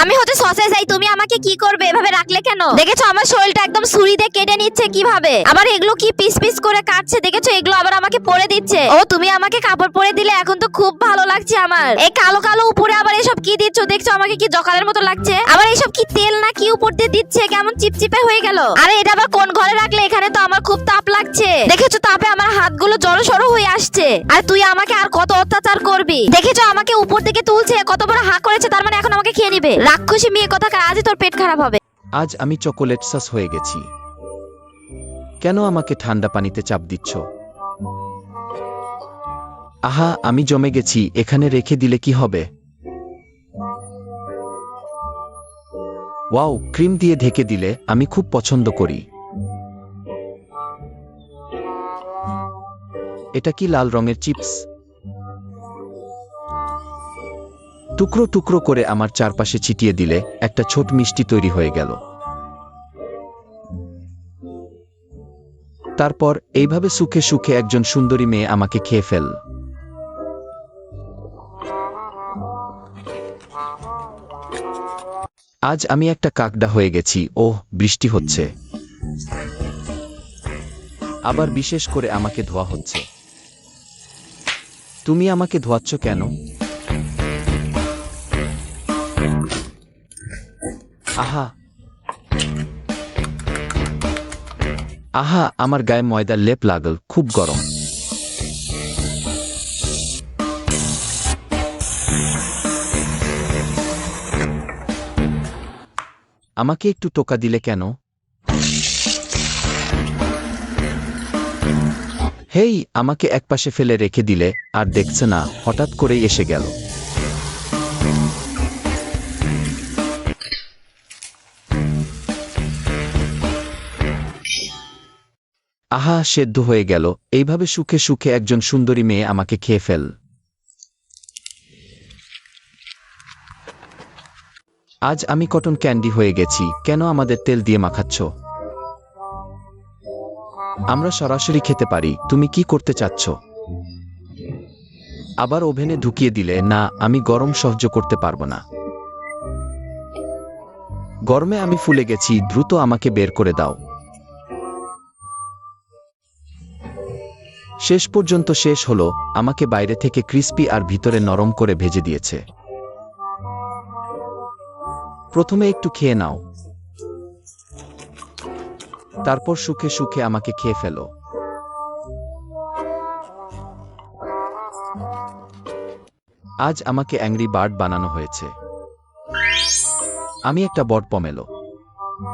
আমি হচ্ছে সসেজ, এই তুমি আমাকে কি করবে? এভাবে রাখলে কেন? দেখেছো আমার শরীরটা একদম ছুরি দিয়ে কেটে নিচ্ছে কিভাবে, আবার এগুলো কি পিস পিস করে কাটছে, দেখেছো? এগুলো আবার আমাকে পরে দিচ্ছে। ও তুমি আমাকে কাপড় পরে দিলে, এখন তো খুব ভালো লাগছে আমার। এই কালো কালো উপরে আবার এসব কি দিচ্ছ? দেখছো আমাকে কি জকালের মতো লাগছে? আবার এসব কি তেল না কি উপর দিয়ে দিচ্ছে, কেমন চিপচিপে হয়ে গেল। আরে এটা আবার কোন ঘরে রাখলে? এখানে তো আমার খুব তাপ লাগছে। দেখেছো তাপে আমার হাতগুলো জড়ো সড়ো হয়ে আসছে। আর তুই আমাকে আর কত অত্যাচার করবি? দেখেছো আমাকে উপর দিকে তুলছে, কত বড় হাঁ করেছে, তার মানে এখন আমাকে খেয়ে নিবে। রাক্ষসী মেয়ে কোথাকার, আজই তোর পেট খারাপ হবে। আজ আমি চকোলেট সস হয়ে গেছি। কেন আমাকে ঠান্ডা পানিতে চাপ দিচ্ছ? আহা, আমি জমে গেছি। এখানে রেখে দিলে কি হবে? ওয়াও, ক্রিম দিয়ে ঢেকে দিলে। আমি খুব পছন্দ করি। এটা কি লাল রঙের চিপস? টুকরো টুকরো করে আমার চারপাশে ছিটিয়ে দিলে একটা ছোট মিষ্টি তৈরি হয়ে গেল। তারপর এইভাবে সুখে সুখে একজন সুন্দরী মেয়ে আমাকে খেয়ে ফেল। আজ আমি একটা কাকডা হয়ে গেছি। ওহ, বৃষ্টি হচ্ছে। আবার বিশেষ করে আমাকে ধোয়া হচ্ছে। তুমি আমাকে ধোয়াচ্ছ কেন? আহা আহা, আমার গায়ে ময়দার লেপ লাগল, খুব গরম। আমাকে একটু টোকা দিলে কেন? হেই, আমাকে একপাশে ফেলে রেখে দিলে, আর দেখছে না হঠাৎ করেই এসে গেল। আহা, সেদ্ধ হয়ে গেল। এইভাবে সুখে সুখে একজন সুন্দরী মেয়ে আমাকে খেয়ে ফেল। আজ আমি কটন ক্যান্ডি হয়ে গেছি। কেন আমাদের তেল দিয়ে মাখাচ্ছ? আমরা সরাসরি খেতে পারি। তুমি কি করতে চাচ্ছ? আবার ওভেনে ঢুকিয়ে দিলে। না, আমি গরম সহ্য করতে পারবো না। গরমে আমি ফুলে গেছি। দ্রুত আমাকে বের করে দাও। শেষ পর্যন্ত শেষ হলো। আমাকে বাইরে থেকে ক্রিস্পি আর ভিতরে নরম করে ভেজে দিয়েছে। প্রথমে একটু খেয়ে নাও, তারপর সুখে সুখে আমাকে খেয়ে ফেলো। আজ আমাকে অ্যাংরি বার্ড বানানো হয়েছে। আমি একটা বড পমেলো।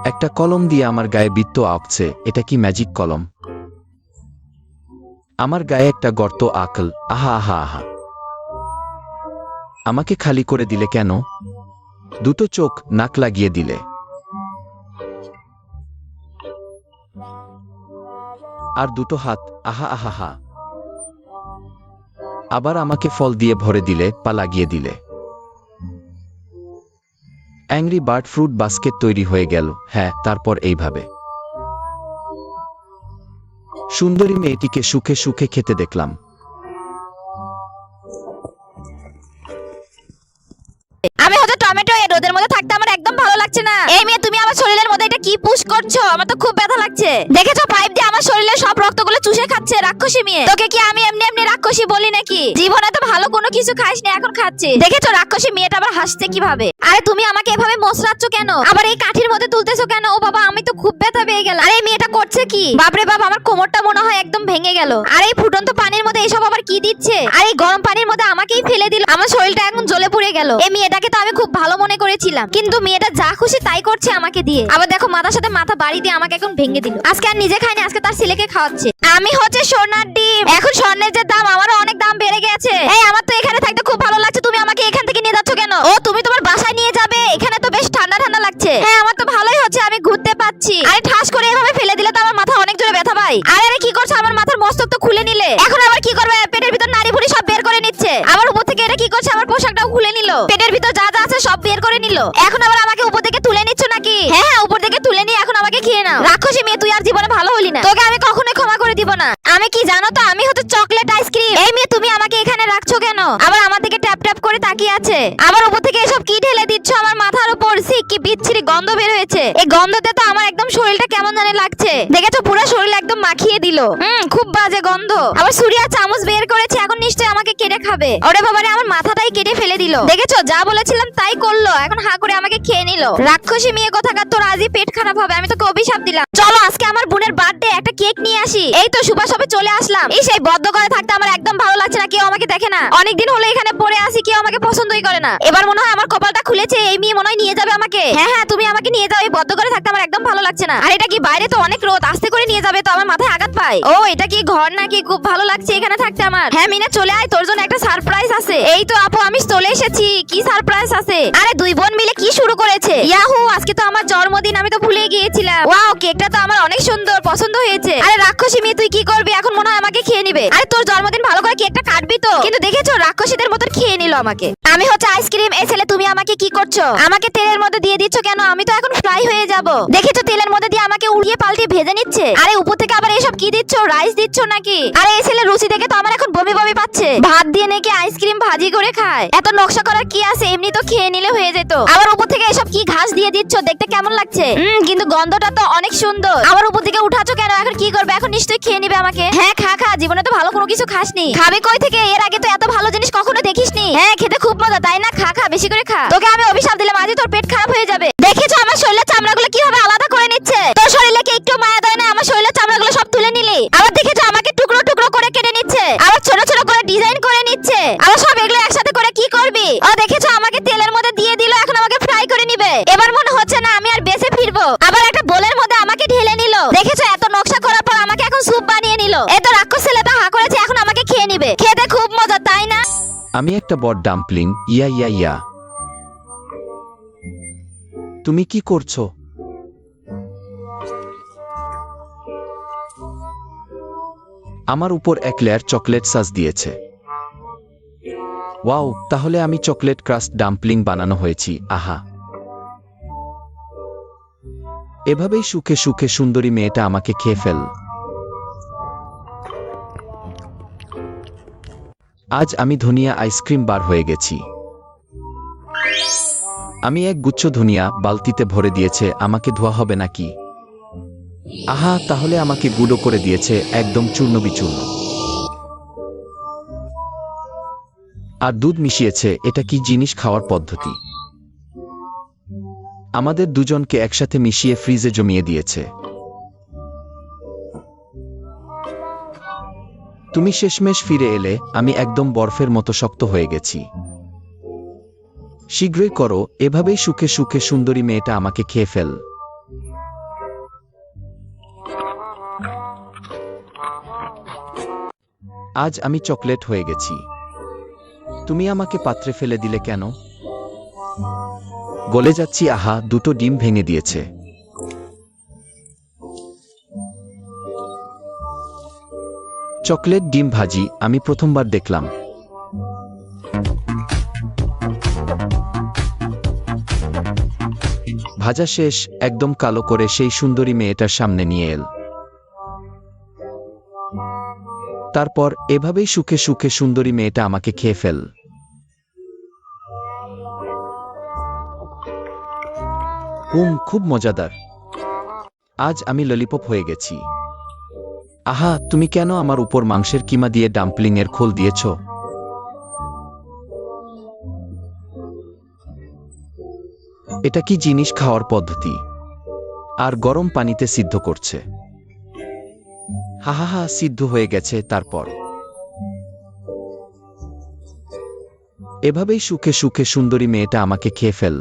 একটা কলম দিয়ে আমার গায়ে বৃত্ত আঁকছে। এটা কি ম্যাজিক কলম? আমার গায়ে একটা গর্ত আঁকল। আহা আহা আহা, আমাকে খালি করে দিলে কেন? দুটো চোখ, নাক লাগিয়ে দিলে। আর দুটো হাত। আহা আহা হা। আবার আমাকে ফল দিয়ে ভরে দিলে, পা লাগিয়ে দিলে। অ্যাংরি বার্ড ফ্রুট বাস্কেট তৈরি হয়ে গেল। হ্যাঁ, তারপর এইভাবে সুন্দরী মেয়েটিকে সুখে সুখে খেতে দেখলাম। আমি হচ্ছে টমেটো, এই রোদের মধ্যে থাকতে আমার একদম ভালো লাগছে না। এই মেয়ে তুমি আমার শরীরের মধ্যে এটা কি পুশ করছো? আমার তো খুব ব্যথা লাগছে। দেখেছো পাইপ দিয়ে আমার শরীরের সব রক্তগুলো চুষে খাচ্ছে। রাক্ষসী মেয়ে, তোকে কি আমি এমনি এমনি রাক্ষসী বলি নাকি? জীবনে তো ভালো কোনো কিছু খাইসনি, এখন খাচ্ছি। দেখেছো রাক্ষসী মেয়েটা আবার হাসছে কিভাবে? আরে তুমি আমাকে এভাবে মোচড়াচ্ছ কেন? আবার এই কাঠির মধ্যে তুলতেছো কেন? ও বাবা, আমি তো খুব ব্যথা পেয়ে গেলাম। আরে এই মেয়েটা করছে কি? বাপরে বাপ, আমার কোমরটা মনে হয় একদম ভেঙে গেল। আর এই ফুটন্ত পানির মধ্যে এসব আবার কি দিচ্ছে? আর এই গরম পানির মধ্যে আমাকেই ফেলে দিল। আমার শরীরটা এখন জ্বলে পুড়ে গেল। এই মেয়েটাকে তো আমি খুব ভালো মনে করেছিলাম, কিন্তু মেয়েটা যা খুশি তাই করছে আমাকে দিয়ে। আবার দেখো মাথার সাথে মাথা বাড়ি দিয়ে আমাকে এখন ভেঙে দিল। আজকে আর নিজে খাইনি, আজকে তার ছেলেকে খাওয়াচ্ছে। আমি হচ্ছে সোনার ডিম। এখন স্বর্ণের যে দাম, আমারও অনেক দাম বেড়ে গেছে। এই আমার তো এখানে থাকতে খুব ভালো লাগছে, তুমি আমাকে এখান থেকে নিয়ে যাচ্ছ কেন? ও তুমি তোমার বাসায় নিয়ে যাবে? এখানে তো বেশ ঠান্ডা ঠান্ডা লাগছে। হ্যাঁ, আমার তো ভালোই হচ্ছে, আমি ঘুরতে পাচ্ছি। আরে ঠাস করে এভাবে ফেলে দিলে তো আমার মাথা অনেক জোরে ব্যথা পায়। আরে আরে কি করছো? আমার মাথার মস্তক তো খুলে নিলে। এখন আবার কি করবে? পেটের ভিতর নাড়ি ভুড়ি সব বের করে নিচ্ছে। আবার উপর থেকে এটা কি করছে? আমার পোশাকটাও খুলে নিল। পেটের ভিতর যা যা আছে সব বের করে নিল। এখন আবার আমাকে উপর থেকে তুলে নিচ্ছ নাকি? হ্যাঁ হ্যাঁ, উপর থেকে তুলে নিয়ে এখন আমাকে খেয়ে নাও। রাক্ষসী মেয়ে, তুই আর জীবনে ভালো হলি না। তোকে আমি কখনোই ক্ষমা করে দিব না। আমি কি জানো তো, আমি হচ্ছে চকলেট আইসক্রিম। এই মেয়ে তুমি আমাকে এখানে রাখছো কেন? আবার আমার দিকে ট্যাপ ট্যাপ করে তাকিয়ে আছে। আবার উপর থেকে এসব কি ঢেলে দিচ্ছ আমার মাথার উপর? হয়েছে। এই গন্ধতে তো আমার একদম শরীরটা কেমন জানি লাগছে। দেখেছো পুরো শরীর একদম মাখিয়ে দিল। খুব বাজে গন্ধ। আবার সুরিয়া চামচ বের করেছে, এখন নিশ্চয়ই আমাকে কেটে খাবে। ওরে বাবারে, আমার মাথাটাই কেটে ফেলে দিল। দেখেছো যা বলেছিলাম তাই করলো, এখন হা করে আমাকে খেয়ে নিল। রাক্ষসী মেয়ে কোথাকার, তোর আজই পেট খারাপ হবে, আমি তোকে অভিশাপ দিলাম। চলো আজকে আমার বোনের বার্থডে, একটা কেক নিয়ে আসি। এই তো সুভাষ সবে চলে আসলাম। এই সেই বদ্ধ করে থাকতে আমার একদম ভালো লাগছে না, কেউ আমাকে দেখে না। অনেকদিন হলো এখানে পড়ে আসি, কেউ আমাকে পছন্দই করে না। এবার মনে হয় আমার কপালটা খুলেছে, এই মেয়ে মনে হয় নিয়ে যাবে আমাকে। হ্যাঁ হ্যাঁ, তুমি আমাকে নিয়ে যাও, এই বদ্ধ করে থাকতে আমার একদম ভালো লাগছে না। আর এটা কি বাইরে তো অনেক রোদ, আস্তে করে নিয়ে যাবে তো, আমার মাথায় আঘাত পায়। ও এটা কি ঘর নাকি? খুব ভালো লাগছে এখানে থাকতে আমার। হ্যাঁ মিনা চলে আয়, তোর জন্য একটা সারপ্রাইজ আছে। এই তো আপু আমি চলে এসেছি। কি সারপ্রাইজ আছে? আরে দুই বোন মিলে কি শুরু করেছে? ইয়াহু, আজকে তো আমার জন্মদিন, আমি তো ভুলে গিয়েছিলাম। ওয়াও, কেকটা তো আমার অনেক সুন্দর, পছন্দ হয়েছে। আরে রাক্ষসী মেয়ে তুই কি করবি এখন? মনে হয় আমাকে খেয়ে নিবে। আরে তোর জন্মদিন ভালো করে কেকটা কাটবি তো। কিন্তু দেখেছো রাক্ষসীদের মতন খেয়ে নিল আমাকে। আমি হচ্ছে আইসক্রিম, এই ছেলে তুমি আমাকে কি করছো? আমাকে তেলের মধ্যে দিয়ে দিচ্ছ কেন? আমি তো এখন ফ্রাই হয়ে যাব। দেখেছো তেলের মধ্যে দিয়ে আমাকে উড়িয়ে পাল্টিয়ে ভেজে নিচ্ছে। আরে উপর থেকে আবার এসব কি দিচ্ছ? রাইস দিচ্ছ নাকি? আরে এই ছেলে রুচি দেখে তো আমার এখন বমি বমি পাচ্ছে। ভাত দিয়ে নাকি আইসক্রিম ভাজি করে খায়? এত নকশা করার কি আছে? এমনি তো খেয়ে নিলে হয়ে যেত। আবার উপর থেকে এসব কি ঘাস দিয়ে দিচ্ছ? দেখতে কেমন লাগছে? কিন্তু গন্ধটা তো অনেক সুন্দর। আবার উপর থেকে উঠাচ্ছ কেন? এখন কি করবে? এখন নিশ্চয়ই খেয়ে নিবে আমাকে। হ্যাঁ খা খা, জীবনে তো ভালো কোনো কিছু খাসনি। খাবে কই থেকে? এর আগে তো এত ভালো জিনিস কখনো দেখিসনি। হ্যাঁ খেতে খুব মজা তাই না? খা খা, বেশি করে খা। তোকে আমি অভিশাপ দিলাম, আজই তোর পেট খারাপ হয়ে যাবে। দেখেছো আমার শরীরের চামড়াগুলো কিভাবে আলাদা করে নিচ্ছে? তোর শরীরে কি একটু মায়া দেয় না? আমার শরীরের চামড়াগুলো সব তুলে নিলি। আবার দেখেছো আমাকে টুকরো টুকরো করে কেটে নিচ্ছে, আবার ছোট ছোট করে ডিজাইন করে নিচ্ছে। আবার সব এগুলো একসাথে করে কি করবি? ও দেখেছো আমাকে তেলের মধ্যে দিয়ে দিল, এখন আমাকে ফ্রাই করে নিবে। এবার মনে হচ্ছে না আমি আর বেঁচে ফিরবো। আবার একটা বোলের মধ্যে আমাকে ঢেলে নিল। দেখেছো এত নকশা করার পর আমাকে এখন স্যুপ বানিয়ে নিল। এই তো রাক্ষস ছেলেটা হা করেছে, এখন আমাকে খেয়ে নিবে। খেতে খুব মজা তাই না? আমি একটা বড় ডাম্পলিং। ইয়া ইয়া ইয়া, তুমি কি করছো? আমার উপর এক লেয়ার চকলেট সস দিয়েছে। ওয়াও, তাহলে আমি চকলেট ক্রাস্ট ডাম্পলিং বানানো হয়েছি। আহা, এভাবেই সুখে সুখে সুন্দরী মেয়েটা আমাকে খেয়ে ফেল। আজ আমি ধনিয়া আইসক্রিম বার হয়ে গেছি। আমি এক গুচ্ছ ধনিয়া বালতিতে ভরে দিয়েছে, আমাকে ধোয়া হবে নাকি? আহা, তাহলে আমাকে গুঁড়ো করে দিয়েছে, একদম চূর্ণ বিচূর্ণ। আর দুধ মিশিয়েছে। এটা কি জিনিস? খাওয়ার পদ্ধতি। আমাদের দুজনকে একসাথে মিশিয়ে ফ্রিজে জমিয়ে দিয়েছে। তুমি শেষমেশ ফিরে এলে, আমি একদম বরফের মতো শক্ত হয়ে গেছি। শীঘ্রই করো, এভাবেই সুখে সুখে সুন্দরী মেয়েটা আমাকে খেয়ে ফেল। আজ আমি চকলেট হয়ে গেছি। তুমি আমাকে পাত্রে ফেলে দিলে কেন? গলে যাচ্ছি। আহা, দুটো ডিম ভেঙে দিয়েছে। চকলেট ডিম ভাজি আমি প্রথমবার দেখলাম। ভাজা শেষ, একদম কালো করে সেই সুন্দরী মেয়েটার সামনে নিয়ে এল। তারপর এভাবেই সুখে সুখে সুন্দরী মেয়েটা আমাকে খেয়ে ফেল। খুব মজাদার। আজ আমি ললিপপ হয়ে গেছি। আহা, তুমি কেন আমার উপর মাংসের কিমা দিয়ে ডাম্পলিং এর খোল দিয়েছ? এটা কি জিনিস? খাওয়ার পদ্ধতি। আর গরম পানিতে সিদ্ধ করছে। হা হা হা, সিদ্ধ হয়ে গেছে। তারপর এভাবেই সুখে সুখে সুন্দরী মেয়েটা আমাকে খেয়ে ফেল।